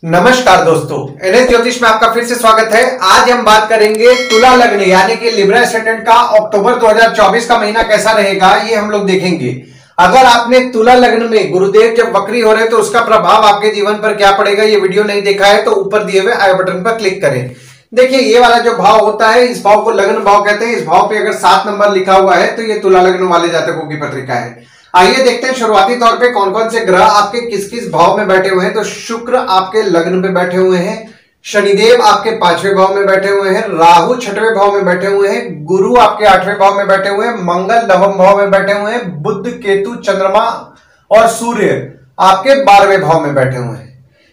नमस्कार दोस्तों, एनएस ज्योतिष में आपका फिर से स्वागत है। आज हम बात करेंगे तुला लग्न यानी कि लिब्रा एसेंडेंट का अक्टूबर 2024 का महीना कैसा रहेगा, ये हम लोग देखेंगे। अगर आपने तुला लग्न में गुरुदेव जब वक्री हो रहे हैं तो उसका प्रभाव आपके जीवन पर क्या पड़ेगा, ये वीडियो नहीं देखा है तो ऊपर दिए हुए आई बटन पर क्लिक करें। देखिए, ये वाला जो भाव होता है, इस भाव को लग्न भाव कहते हैं। इस भाव पे अगर 7 नंबर लिखा हुआ है तो ये तुला लग्न वाले जातकों की पत्रिका है। आइए देखते हैं शुरुआती तौर पे कौन कौन से ग्रह आपके किस किस भाव में बैठे हुए हैं। तो शुक्र आपके लग्न पे बैठे हुए हैं, शनिदेव आपके 5वें भाव में बैठे हुए हैं, राहु 6वें भाव में बैठे हुए हैं, गुरु आपके 8वें भाव में बैठे हुए हैं, मंगल 9वें भाव में बैठे हुए हैं, बुध केतु चंद्रमा और सूर्य आपके 12वें भाव में बैठे हुए हैं।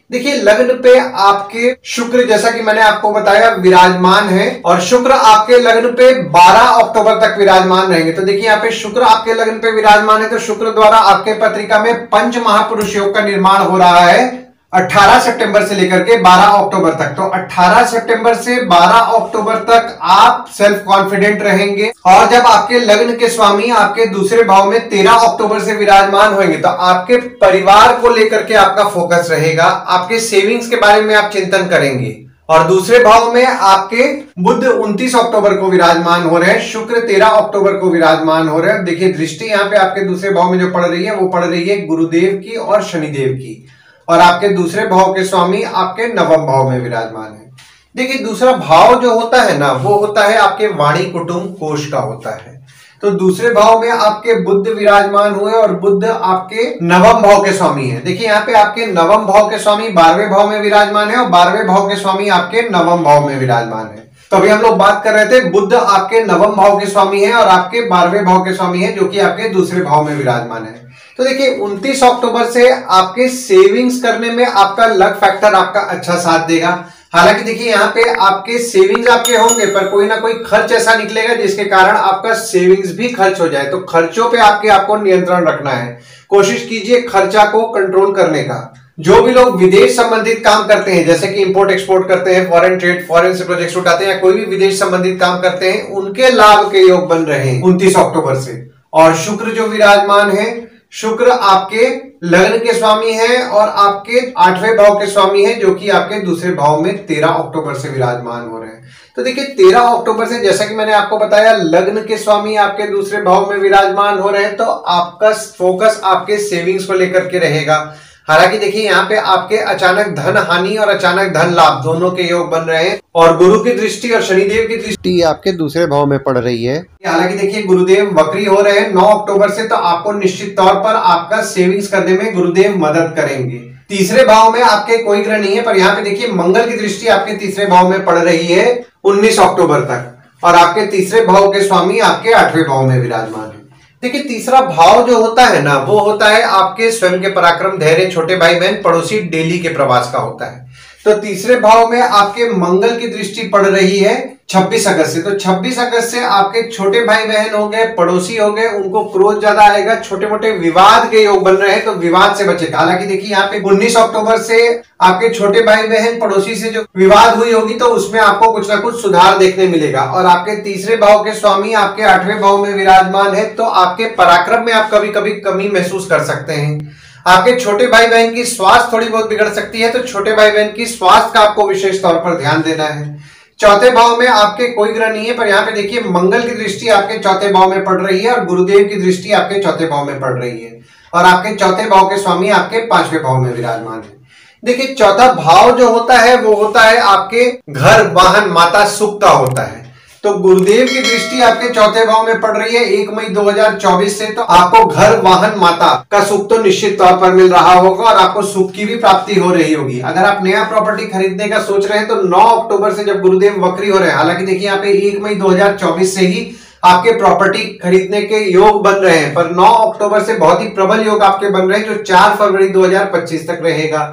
देखिए, लग्न पे आपके शुक्र, जैसा कि मैंने आपको बताया, विराजमान है और शुक्र आपके लग्न पे 12 अक्टूबर तक विराजमान रहेंगे। तो देखिए, यहाँ पे शुक्र आपके लग्न पे विराजमान है तो शुक्र द्वारा आपके पत्रिका में पंच महापुरुष योग का निर्माण हो रहा है 18 सितंबर से लेकर के 12 अक्टूबर तक। तो 18 सितंबर से 12 अक्टूबर तक आप सेल्फ कॉन्फिडेंट रहेंगे और जब आपके लग्न के स्वामी आपके दूसरे भाव में 13 अक्टूबर से विराजमान होंगे तो आपके परिवार को लेकर के आपका फोकस रहेगा। आपके सेविंग्स के बारे में आप चिंतन करेंगे। और दूसरे भाव में आपके बुध 29 अक्टूबर को विराजमान हो रहे हैं, शुक्र 13 अक्टूबर को विराजमान हो रहे हैं। देखिए, दृष्टि यहाँ पे आपके दूसरे भाव में जो पड़ रही है वो पड़ रही है गुरुदेव की और शनिदेव की, और आपके दूसरे भाव के स्वामी आपके 9वें भाव में विराजमान है। देखिए, दूसरा भाव जो होता है ना, वो होता है आपके वाणी कुटुंब कोष का होता है। तो दूसरे भाव में आपके बुध विराजमान हुए और बुध आपके 9वें भाव के स्वामी है। देखिए, यहाँ पे आपके 9वें भाव के स्वामी 12वें भाव में विराजमान है और 12वें भाव के स्वामी आपके 9वें भाव में विराजमान है। तो अभी हम लोग बात कर रहे थे, बुध आपके 9वें भाव के स्वामी है और आपके 12वें भाव के स्वामी है, जो कि आपके दूसरे भाव में विराजमान है। तो देखिए, 29 अक्टूबर से आपके सेविंग्स करने में आपका लक फैक्टर आपका अच्छा साथ देगा। हालांकि देखिए, यहाँ पे आपके सेविंग्स आपके होंगे पर कोई ना कोई खर्च ऐसा निकलेगा जिसके कारण आपका सेविंग्स भी खर्च हो जाए। तो खर्चों पे आपको नियंत्रण रखना है। कोशिश कीजिए खर्चा को कंट्रोल करने का। जो भी लोग विदेश संबंधित काम करते हैं, जैसे कि इंपोर्ट एक्सपोर्ट करते हैं, फॉरेन ट्रेड, फॉरेन से प्रोजेक्ट्स उठाते हैं या कोई भी विदेश संबंधित काम करते हैं, उनके लाभ के योग बन रहे हैं 29 अक्टूबर से। और शुक्र जो विराजमान है, शुक्र आपके लग्न के स्वामी है और आपके 8वें भाव के स्वामी है, जो कि आपके दूसरे भाव में 13 अक्टूबर से विराजमान हो रहे हैं। तो देखिए, 13 अक्टूबर से, जैसा कि मैंने आपको बताया, लग्न के स्वामी आपके दूसरे भाव में विराजमान हो रहे हैं तो आपका फोकस आपके सेविंग्स को लेकर के रहेगा। हालांकि देखिए, यहाँ पे आपके अचानक धन हानि और अचानक धन लाभ दोनों के योग बन रहे हैं और गुरु की दृष्टि और शनिदेव की दृष्टि आपके दूसरे भाव में पड़ रही है। हालांकि देखिए, गुरुदेव वक्री हो रहे हैं 9 अक्टूबर से, तो आपको निश्चित तौर पर आपका सेविंग्स करने में गुरुदेव मदद करेंगे। तीसरे भाव में आपके कोई ग्रह नहीं है, पर यहाँ पे देखिए मंगल की दृष्टि आपके तीसरे भाव में पड़ रही है 19 अक्टूबर तक और आपके तीसरे भाव के स्वामी आपके 8वें भाव में विराजमान है। देखिए, तीसरा भाव जो होता है ना, वो होता है आपके स्वयं के पराक्रम, धैर्य, छोटे भाई बहन, पड़ोसी, डेली के प्रवास का होता है। तो तीसरे भाव में आपके मंगल की दृष्टि पड़ रही है 26 अगस्त से। तो 26 अगस्त से आपके छोटे भाई बहन हो गए, पड़ोसी हो गए, उनको क्रोध ज्यादा आएगा, छोटे मोटे विवाद के योग बन रहे हैं तो विवाद से बचे। हालांकि देखिए, यहाँ पे 19 अक्टूबर से आपके छोटे भाई बहन, पड़ोसी से जो विवाद हुई होगी तो उसमें आपको कुछ ना कुछ सुधार देखने मिलेगा। और आपके तीसरे भाव के स्वामी आपके 8वें भाव में विराजमान है तो आपके पराक्रम में आप कभी कभी कमी महसूस कर सकते हैं। आपके छोटे भाई बहन की स्वास्थ्य थोड़ी बहुत बिगड़ सकती है, तो छोटे भाई बहन की स्वास्थ्य का आपको विशेष तौर पर ध्यान देना है। चौथे भाव में आपके कोई ग्रह नहीं है, पर यहाँ पे देखिए मंगल की दृष्टि आपके चौथे भाव में पड़ रही है और गुरुदेव की दृष्टि आपके चौथे भाव में पड़ रही है और आपके चौथे भाव के स्वामी आपके 5वें भाव में विराजमान है। देखिए, चौथा भाव जो होता है वो होता है आपके घर, वाहन, माता, सुख का होता है। तो गुरुदेव की दृष्टि आपके चौथे भाव में पड़ रही है 1 मई 2024 से, तो आपको घर, वाहन, माता का सुख तो निश्चित तौर पर मिल रहा होगा और आपको सुख की भी प्राप्ति हो रही होगी। अगर आप नया प्रॉपर्टी खरीदने का सोच रहे हैं तो 9 अक्टूबर से जब गुरुदेव वक्री हो रहे हैं, हालांकि देखिए यहाँ पे 1 मई 2024 से ही आपके प्रॉपर्टी खरीदने के योग बन रहे हैं, पर 9 अक्टूबर से बहुत ही प्रबल योग आपके बन रहे हैं जो 4 फरवरी 2025 तक रहेगा।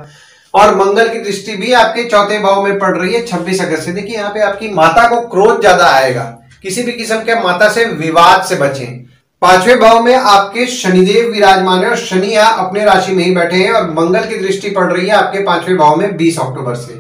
और मंगल की दृष्टि भी आपके चौथे भाव में पड़ रही है 26 अगस्त से। देखिए, यहाँ पे आपकी माता को क्रोध ज्यादा आएगा, किसी भी किस्म के माता से विवाद से बचें। 5वें भाव में आपके शनिदेव विराजमान है और शनि यहाँ अपने राशि में ही बैठे हैं और मंगल की दृष्टि पड़ रही है आपके 5वें भाव में 20 अक्टूबर से।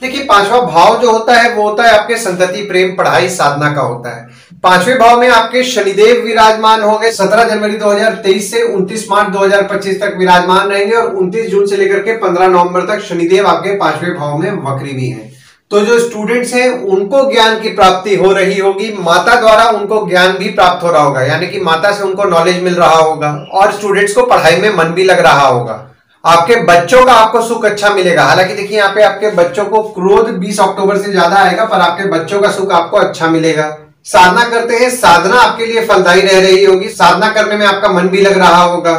देखिए, 5वां भाव जो होता है वो होता है आपके संतति, प्रेम, पढ़ाई, साधना का होता है। पांचवें भाव में आपके शनिदेव विराजमान होंगे। 17 जनवरी 2023 से 29 मार्च 2025 तक विराजमान रहेंगे और 29 जून से लेकर के 15 नवंबर तक शनिदेव आपके पांचवें भाव में वक्री भी हैं। तो जो स्टूडेंट्स हैं उनको ज्ञान की प्राप्ति हो रही होगी, माता द्वारा उनको ज्ञान भी प्राप्त हो रहा होगा, यानी कि माता से उनको नॉलेज मिल रहा होगा और स्टूडेंट्स को पढ़ाई में मन भी लग रहा होगा। आपके बच्चों का आपको सुख अच्छा मिलेगा। हालांकि देखिए यहाँ पे आपके बच्चों को क्रोध 20 अक्टूबर से ज्यादा आएगा, पर आपके बच्चों का सुख आपको अच्छा मिलेगा। साधना करते हैं, साधना आपके लिए फलदायी रह रही होगी, साधना करने में आपका मन भी लग रहा होगा।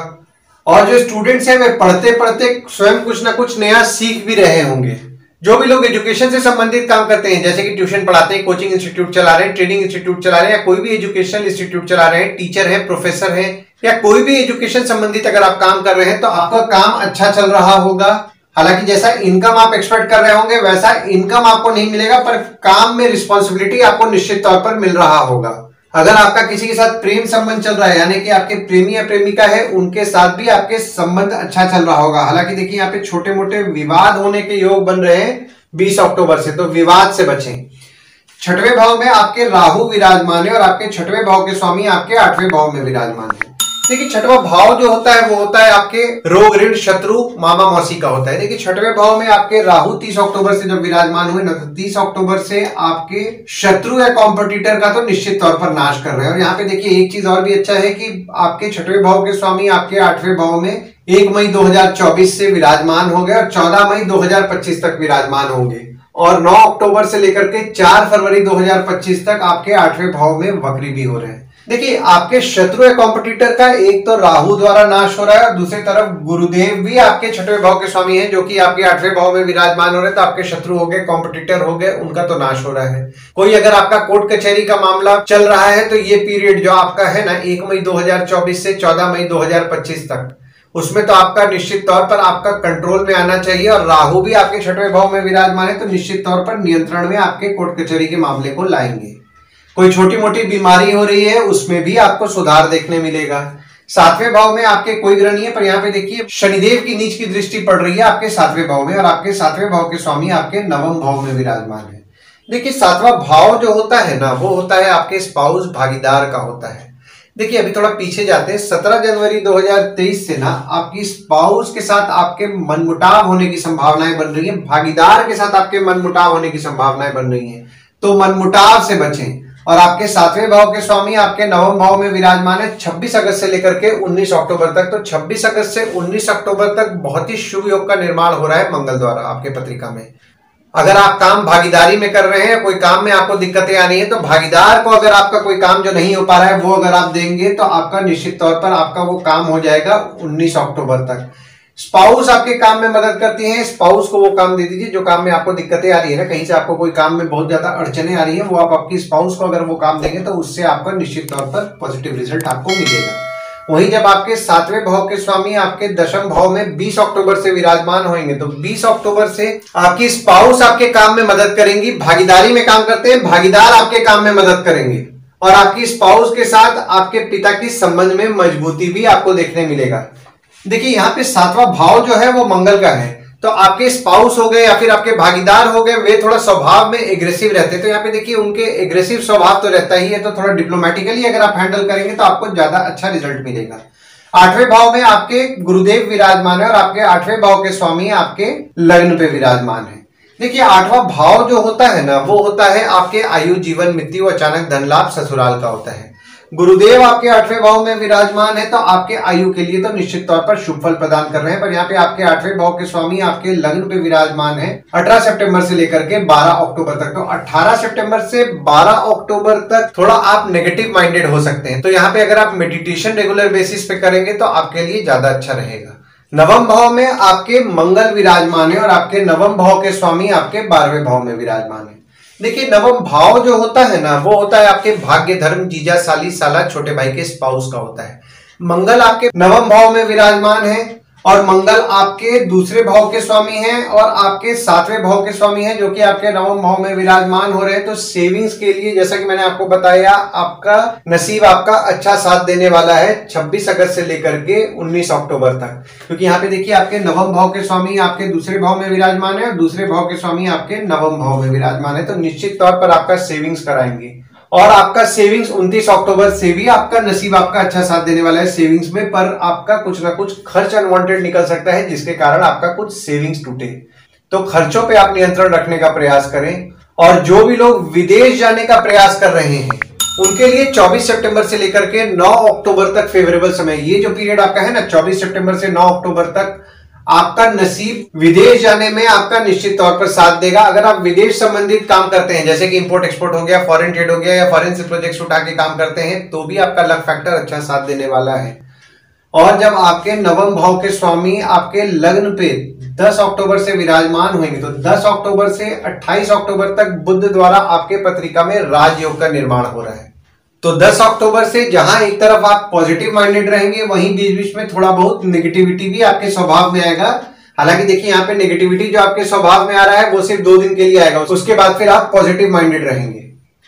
और जो स्टूडेंट्स हैं वे पढ़ते पढ़ते स्वयं कुछ ना कुछ नया सीख भी रहे होंगे। जो भी लोग एजुकेशन से संबंधित काम करते हैं, जैसे कि ट्यूशन पढ़ाते हैं, कोचिंग इंस्टीट्यूट चला रहे हैं, ट्रेनिंग इंस्टीट्यूट चला रहे हैं, या कोई भी एजुकेशनल इंस्टीट्यूट चला रहे हैं, टीचर है, प्रोफेसर है, या कोई भी एजुकेशन संबंधित अगर आप काम कर रहे हैं तो आपका काम अच्छा चल रहा होगा। हालांकि जैसा इनकम आप एक्सपेक्ट कर रहे होंगे वैसा इनकम आपको नहीं मिलेगा, पर काम में रिस्पॉन्सिबिलिटी आपको निश्चित तौर पर मिल रहा होगा। अगर आपका किसी के साथ प्रेम संबंध चल रहा है, यानी कि आपके प्रेमी या प्रेमिका है, उनके साथ भी आपके संबंध अच्छा चल रहा होगा। हालांकि देखिए यहाँ पे छोटे मोटे विवाद होने के योग बन रहे हैं 20 अक्टूबर से, तो विवाद से बचें। छठवें भाव में आपके राहु विराजमान है और आपके छठवें भाव के स्वामी आपके 8वें भाव में विराजमान है। देखिए छठवां भाव जो होता है वो होता है आपके रोग ऋण शत्रु मामा मौसी का होता है। देखिए छठवें भाव में आपके राहु 30 अक्टूबर से जब विराजमान हुए ना, तो 30 अक्टूबर से आपके शत्रु या कॉम्पिटिटर का तो निश्चित तौर पर नाश कर रहे हैं। और यहाँ पे देखिए एक चीज और भी अच्छा है कि आपके छठवें भाव के स्वामी आपके 8वें भाव में 1 मई 2024 से विराजमान हो गए और 14 मई 2025 तक विराजमान होंगे और 9 अक्टूबर से लेकर के 4 फरवरी 2025 तक आपके 8वें भाव में वक्री भी हो रहे हैं। देखिए आपके शत्रु या कॉम्पिटिटर का एक तो राहु द्वारा नाश हो रहा है और दूसरी तरफ गुरुदेव भी आपके छठवें भाव के स्वामी हैं, जो कि आपके 8वें भाव में विराजमान हो रहे हैं। तो आपके शत्रु हो गए, कॉम्पिटिटर हो गए, उनका तो नाश हो रहा है। कोई अगर आपका कोर्ट कचहरी का मामला चल रहा है तो ये पीरियड जो आपका है ना 1 मई 2024 से 14 मई 2025 तक, उसमें तो आपका निश्चित तौर पर आपका कंट्रोल में आना चाहिए। और राहु भी आपके छठवें भाव में विराजमान है, तो निश्चित तौर पर नियंत्रण में आपके कोर्ट कचहरी के मामले को लाएंगे। कोई छोटी मोटी बीमारी हो रही है उसमें भी आपको सुधार देखने मिलेगा। 7वें भाव में आपके कोई ग्रह नहीं है, पर यहाँ पे देखिए शनिदेव की नीच की दृष्टि पड़ रही है आपके 7वें भाव में और आपके 7वें भाव के स्वामी आपके 9वें भाव में विराजमान है। देखिए 7वां भाव जो होता है ना वो होता है आपके स्पाउस भागीदार का होता है। देखिए अभी थोड़ा पीछे जाते हैं। 17 जनवरी 2023 से ना आपकी स्पाउस के साथ आपके मनमुटाव होने की संभावनाएं बन रही है, भागीदार के साथ आपके मनमुटाव होने की संभावनाएं बन रही है, तो मनमुटाव से बचें। और आपके 7वें भाव के स्वामी आपके 9वें भाव में विराजमान है 26 अगस्त से लेकर के 19 अक्टूबर तक। तो 26 अगस्त से 19 अक्टूबर तक बहुत ही शुभ योग का निर्माण हो रहा है मंगल द्वारा आपके पत्रिका में। अगर आप काम भागीदारी में कर रहे हैं, कोई काम में आपको दिक्कतें आ रही है, तो भागीदार को अगर आपका कोई काम जो नहीं हो पा रहा है वो अगर आप देंगे तो आपका निश्चित तौर पर आपका वो काम हो जाएगा 19 अक्टूबर तक। स्पाउस आपके काम में मदद करती हैं, स्पाउस को वो काम दे दीजिए जो काम में आपको दिक्कतें आ रही है ना, कहीं से आपको कोई काम में बहुत ज्यादा अड़चने आ रही है, वो आप आपकी स्पाउस को अगर वो काम देंगे तो उससे आपका निश्चित तौर पर पॉजिटिव रिजल्ट आपको मिलेगा। वहीं जब आपके 7वें भाव के स्वामी आपके 10वें भाव में 20 अक्टूबर से विराजमान होंगे, तो 20 अक्टूबर से आपकी स्पाउस आपके काम में मदद करेंगी। भागीदारी में काम करते हैं, भागीदार आपके काम में मदद करेंगे और आपकी स्पाउस के साथ आपके पिता की संबंध में मजबूती भी आपको देखने मिलेगा। देखिए यहाँ पे 7वां भाव जो है वो मंगल का है, तो आपके स्पाउस हो गए या फिर आपके भागीदार हो गए, वे थोड़ा स्वभाव में एग्रेसिव रहते हैं। तो यहाँ पे देखिए उनके एग्रेसिव स्वभाव तो रहता ही है, तो थोड़ा डिप्लोमेटिकली अगर आप हैंडल करेंगे तो आपको ज्यादा अच्छा रिजल्ट मिलेगा। 8वें भाव में आपके गुरुदेव विराजमान है और आपके 8वें भाव के स्वामी आपके लग्न पे विराजमान है। देखिए 8वां भाव जो होता है ना वो होता है आपके आयु जीवन मृत्यु अचानक धन लाभ ससुराल का होता है। गुरुदेव आपके 8वें भाव में विराजमान है, तो आपके आयु के लिए तो निश्चित तौर पर शुभ फल प्रदान कर रहे हैं। पर यहाँ पे आपके 8वें भाव के स्वामी आपके लग्न पे विराजमान है 18 सितंबर से लेकर के 12 अक्टूबर तक। तो 18 सितंबर से 12 अक्टूबर तक थोड़ा आप नेगेटिव माइंडेड हो सकते हैं, तो यहाँ पे अगर आप मेडिटेशन रेगुलर बेसिस पे करेंगे तो आपके लिए ज्यादा अच्छा रहेगा। 9वें भाव में आपके मंगल विराजमान है और आपके 9वें भाव के स्वामी आपके 12वें भाव में विराजमान है। देखिए 9वां भाव जो होता है ना वो होता है आपके भाग्य धर्म जीजा साली साला छोटे भाई के स्पाउस का होता है। मंगल आपके 9वें भाव में विराजमान है और मंगल आपके दूसरे भाव के स्वामी हैं और आपके 7वें भाव के स्वामी हैं, जो कि आपके 9वें भाव में विराजमान हो रहे हैं। तो सेविंग्स के लिए जैसा कि मैंने आपको बताया, आपका नसीब आपका अच्छा साथ देने वाला है 26 अगस्त से लेकर के 19 अक्टूबर तक, क्योंकि यहाँ पे देखिए आपके 9वें भाव के स्वामी आपके दूसरे भाव में विराजमान है और दूसरे भाव के स्वामी आपके 9वें भाव में विराजमान है। तो निश्चित तौर पर आपका सेविंग्स कराएंगे और आपका सेविंग्स 29 अक्टूबर से भी आपका नसीब आपका अच्छा साथ देने वाला है सेविंग्स में, पर आपका कुछ ना कुछ खर्च अनवांटेड निकल सकता है जिसके कारण आपका कुछ सेविंग्स टूटे। तो खर्चों पे आप नियंत्रण रखने का प्रयास करें। और जो भी लोग विदेश जाने का प्रयास कर रहे हैं उनके लिए 24 सितंबर से लेकर के 9 अक्टूबर तक फेवरेबल समय, ये जो पीरियड आपका है ना 24 सितंबर से 9 अक्टूबर तक आपका नसीब विदेश जाने में आपका निश्चित तौर पर साथ देगा। अगर आप विदेश संबंधित काम करते हैं जैसे कि इंपोर्ट एक्सपोर्ट हो गया, फॉरेन ट्रेड हो गया या फॉरेन से प्रोजेक्ट्स उठा के काम करते हैं तो भी आपका लक फैक्टर अच्छा साथ देने वाला है। और जब आपके नवम भाव के स्वामी आपके लग्न पे 10 अक्टूबर से विराजमान होंगे तो 10 अक्टूबर से 28 अक्टूबर तक बुध द्वारा आपके पत्रिका में राजयोग का निर्माण हो रहा है। तो 10 अक्टूबर से जहां एक तरफ आप पॉजिटिव माइंडेड रहेंगे वहीं बीच बीच में थोड़ा बहुत नेगेटिविटी भी आपके स्वभाव में आएगा। हालांकि देखिए यहाँ पे नेगेटिविटी जो आपके स्वभाव में आ रहा है वो सिर्फ 2 दिन के लिए आएगा, उसके बाद फिर आप पॉजिटिव माइंडेड रहेंगे।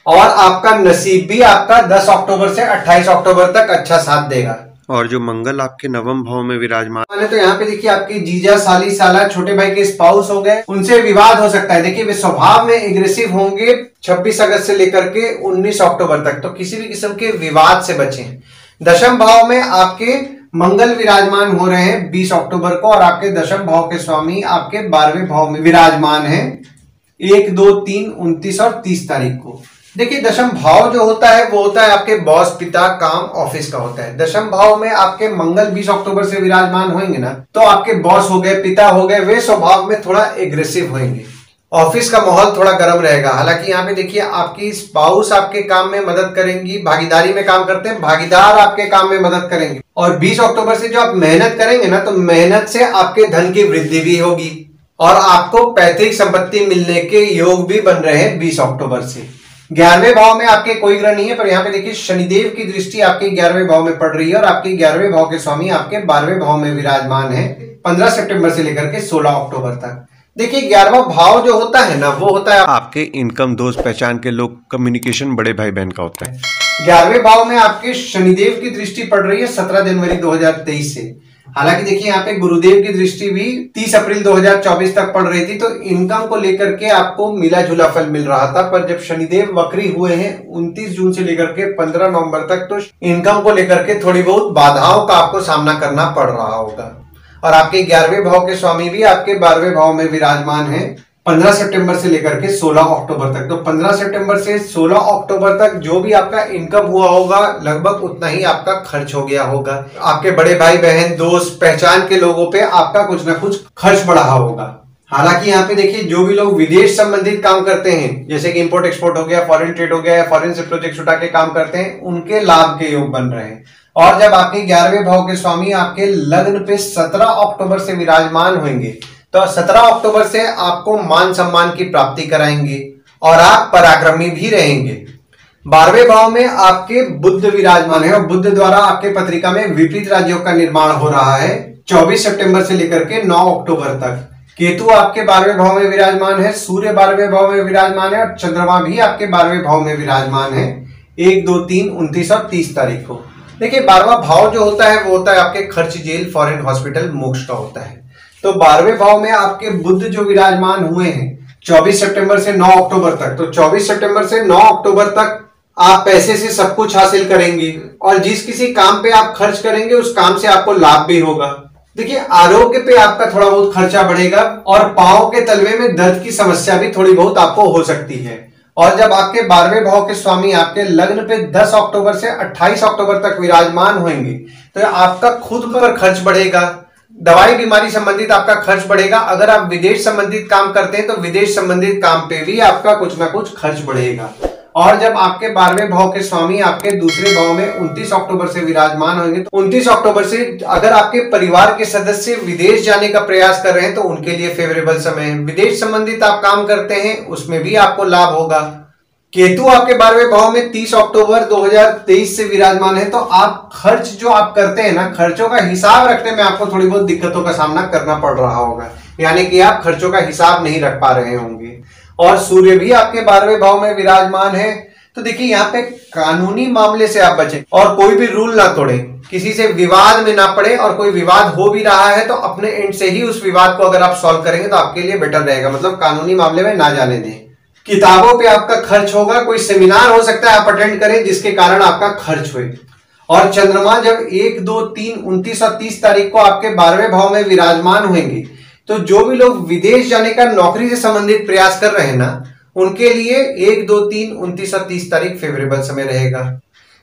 और आपका नसीब भी आपका 10 अक्टूबर से 28 अक्टूबर तक अच्छा साथ देगा। और जो मंगल आपके नवम भाव में विराजमान है तो यहाँ पे देखिए आपके जीजा, साली, साला, छोटे भाई के स्पाउस हो गए, उनसे विवाद हो सकता है। देखिए वे स्वभाव में एग्रेसिव होंगे 26 अगस्त से लेकर के 19 अक्टूबर तक, तो किसी भी किस्म के विवाद से बचें। दशम भाव में आपके मंगल विराजमान हो रहे हैं 20 अक्टूबर को और आपके दशम भाव के स्वामी आपके 12वें भाव में विराजमान है 1, 2, 3, 29 और 30 तारीख को। देखिए दशम भाव जो होता है वो होता है आपके बॉस, पिता, काम, ऑफिस का होता है। दशम भाव में आपके मंगल 20 अक्टूबर से विराजमान होंगे ना तो आपके बॉस हो गए, पिता हो गए, वे स्वभाव में थोड़ा एग्रेसिव होंगे। ऑफिस का माहौल थोड़ा गर्म रहेगा। हालांकि यहाँ पे देखिए आपकी स्पाउस आपके काम में मदद करेंगी, भागीदारी में काम करते हैं, भागीदार आपके काम में मदद करेंगे। और 20 अक्टूबर से जो आप मेहनत करेंगे ना तो मेहनत से आपके धन की वृद्धि भी होगी और आपको पैतृक संपत्ति मिलने के योग भी बन रहे हैं 20 अक्टूबर से। 11वें भाव में आपके कोई ग्रह नहीं है, पर यहाँ पे देखिए शनिदेव की दृष्टि आपके 11वें भाव में पड़ रही है और आपके 11वें भाव के स्वामी आपके 12वें भाव में विराजमान है 15 सितंबर से लेकर के 16 अक्टूबर तक। देखिए 11वां भाव जो होता है ना वो होता है आपके इनकम, दोस्त, पहचान के लोग, कम्युनिकेशन, बड़े भाई बहन का होता है। 11वें भाव में आपके शनिदेव की दृष्टि पड़ रही है 17 जनवरी 2023 से। हालांकि देखिए यहाँ पे गुरुदेव की दृष्टि भी 30 अप्रैल 2024 तक पड़ रही थी, तो इनकम को लेकर के आपको मिला जुला फल मिल रहा था। पर जब शनिदेव वक्री हुए हैं 29 जून से लेकर के 15 नवंबर तक, तो इनकम को लेकर के थोड़ी बहुत बाधाओं का आपको सामना करना पड़ रहा होगा। और आपके 11वें भाव के स्वामी भी आपके 12वें भाव में विराजमान है 15 सितंबर से लेकर के 16 अक्टूबर तक। तो 15 सितंबर से 16 अक्टूबर तक जो भी आपका इनकम हुआ होगा लगभग उतना ही आपका खर्च हो गया होगा। आपके बड़े भाई बहन, दोस्त, पहचान के लोगों पे आपका कुछ ना कुछ खर्च बढ़ा होगा। हालांकि यहाँ पे देखिए जो भी लोग विदेश संबंधित काम करते हैं जैसे कि इंपोर्ट एक्सपोर्ट हो गया, फॉरेन ट्रेड हो गया या फॉरेन से प्रोजेक्ट उठा के काम करते हैं, उनके लाभ के योग बन रहे हैं। और जब आपके 11वें भाव के स्वामी आपके लग्न पे 17 अक्टूबर से विराजमान होंगे तो 17 अक्टूबर से आपको मान सम्मान की प्राप्ति कराएंगे और आप पराक्रमी भी रहेंगे। 12वें भाव में आपके बुध विराजमान है और बुध द्वारा आपके पत्रिका में विपरीत राजयोग का निर्माण हो रहा है 24 सितंबर से लेकर के 9 अक्टूबर तक। केतु आपके 12वें भाव में विराजमान है, सूर्य 12वें भाव में विराजमान है और चंद्रमा भी आपके 12वें भाव में विराजमान है 1, 2, 3, 29 और 30 तारीख को। देखिए 12वां भाव जो होता है वो होता है आपके खर्च, जेल, फॉरेन, हॉस्पिटल, मोक्ष का होता है। तो 12वें भाव में आपके बुध जो विराजमान हुए हैं 24 सितंबर से 9 अक्टूबर तक, तो 24 सितंबर से 9 अक्टूबर तक आप पैसे से सब कुछ हासिल करेंगे और जिस किसी काम पे आप खर्च करेंगे उस काम से आपको लाभ भी होगा। देखिए आरोग्य पे आपका थोड़ा बहुत खर्चा बढ़ेगा और पांव के तलवे में दर्द की समस्या भी थोड़ी बहुत आपको हो सकती है। और जब आपके 12वें भाव के स्वामी आपके लग्न पे 10 अक्टूबर से 28 अक्टूबर तक विराजमान होंगे तो आपका खुद पर खर्च बढ़ेगा, दवाई बीमारी संबंधित आपका खर्च बढ़ेगा। अगर आप विदेश संबंधित काम करते हैं तो विदेश संबंधित काम पे भी आपका कुछ ना कुछ खर्च बढ़ेगा। और जब आपके 12वें भाव के स्वामी आपके दूसरे भाव में 29 अक्टूबर से विराजमान होंगे तो 29 अक्टूबर से अगर आपके परिवार के सदस्य विदेश जाने का प्रयास कर रहे हैं तो उनके लिए फेवरेबल समय है। विदेश संबंधित आप काम करते हैं उसमें भी आपको लाभ होगा। केतु आपके 12वें भाव में 30 अक्टूबर 2023 से विराजमान है, तो आप खर्च जो आप करते हैं ना, खर्चों का हिसाब रखने में आपको थोड़ी बहुत दिक्कतों का सामना करना पड़ रहा होगा, यानी कि आप खर्चों का हिसाब नहीं रख पा रहे होंगे। और सूर्य भी आपके 12वें भाव में विराजमान है, तो देखिए यहाँ पे कानूनी मामले से आप बचें और कोई भी रूल ना तोड़ें, किसी से विवाद में ना पड़े। और कोई विवाद हो भी रहा है तो अपने एंड से ही उस विवाद को अगर आप सॉल्व करेंगे तो आपके लिए बेटर रहेगा, मतलब कानूनी मामले में ना जाने दें। किताबों पे आपका खर्च होगा, कोई सेमिनार हो सकता है आप अटेंड करें जिसके कारण आपका खर्च हुए। और चंद्रमा जब 1, 2, 3, 29 और 30 तारीख को आपके 12वें भाव में विराजमान होंगे, तो जो भी लोग विदेश जाने का नौकरी से संबंधित प्रयास कर रहे हैं ना, उनके लिए 1, 2, 3, 29 और 30 तारीख फेवरेबल समय रहेगा।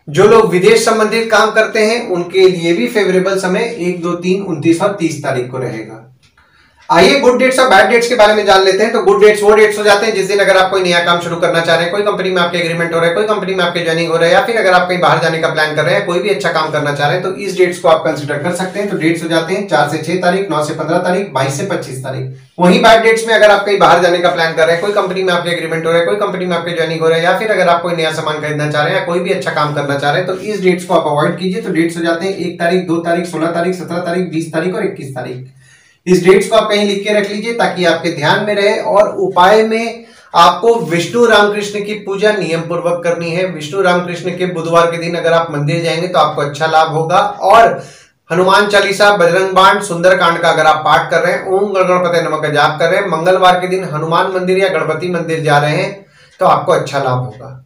जो लोग विदेश संबंधित काम करते हैं उनके लिए भी फेवरेबल समय 1, 2, 3, 29 और 30 तारीख को रहेगा। आइए गुड डेट्स और बैड डेट्स के बारे में जान लेते हैं। तो गुड डेट्स वो डेट्स हो जाते हैं जिस दिन अगर आप कोई नया काम शुरू करना चाह रहे हैं, कोई कंपनी में आपके एग्रीमेंट हो रहा है, कोई कंपनी में आपके ज्वाइनिंग हो रहा है, या फिर अगर आप कहीं बाहर जाने का प्लान कर रहे हैं, कोई भी अच्छा काम करना चाह रहे हैं, तो इस डेट्स को आप कंसिडर कर सकते हैं। तो डेट्स हो जाते हैं 4 से 6 तारीख, 9 से 15 तारीख, 22 से 25 तारीख। वहीं बैड डेट्स में अगर आप कहीं बाहर जाने का प्लान कर रहे हैं, कोई कंपनी में आपके एग्रीमेंट हो रहा है, कोई कंपनी में आपके ज्वाइनिंग हो रहा है, या फिर अगर आप कोई नया सामान खरीदना चाह रहे हैं, कोई भी अच्छा काम करना चाह रहे हैं, तो इस डेट्स को आप अवॉइड कीजिए। तो डेट्स हो जाते हैं 1 तारीख, 2 तारीख, 16 तारीख, 17 तारीख, 20 तारीख और 21 तारीख। इस डेट्स को आप कहीं लिख के रख लीजिए ताकि आपके ध्यान में रहे। और उपाय में आपको विष्णु रामकृष्ण की पूजा नियम पूर्वक करनी है। विष्णु रामकृष्ण के बुधवार के दिन अगर आप मंदिर जाएंगे तो आपको अच्छा लाभ होगा। और हनुमान चालीसा, बजरंग बाण, सुंदरकांड का अगर आप पाठ कर रहे हैं, ओम गणपते नमः का जाप कर रहे हैं, मंगलवार के दिन हनुमान मंदिर या गणपति मंदिर जा रहे हैं, तो आपको अच्छा लाभ होगा।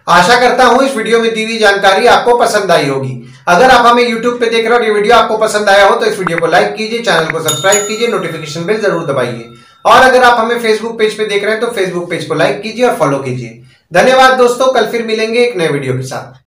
आशा करता हूं इस वीडियो में दी हुई जानकारी आपको पसंद आई होगी। अगर आप हमें YouTube पे देख रहे हो और ये वीडियो आपको पसंद आया हो तो इस वीडियो को लाइक कीजिए, चैनल को सब्सक्राइब कीजिए, नोटिफिकेशन बेल जरूर दबाइए। और अगर आप हमें Facebook पेज पे देख रहे हैं तो Facebook पेज को लाइक कीजिए और फॉलो कीजिए। धन्यवाद दोस्तों, कल फिर मिलेंगे एक नए वीडियो के साथ।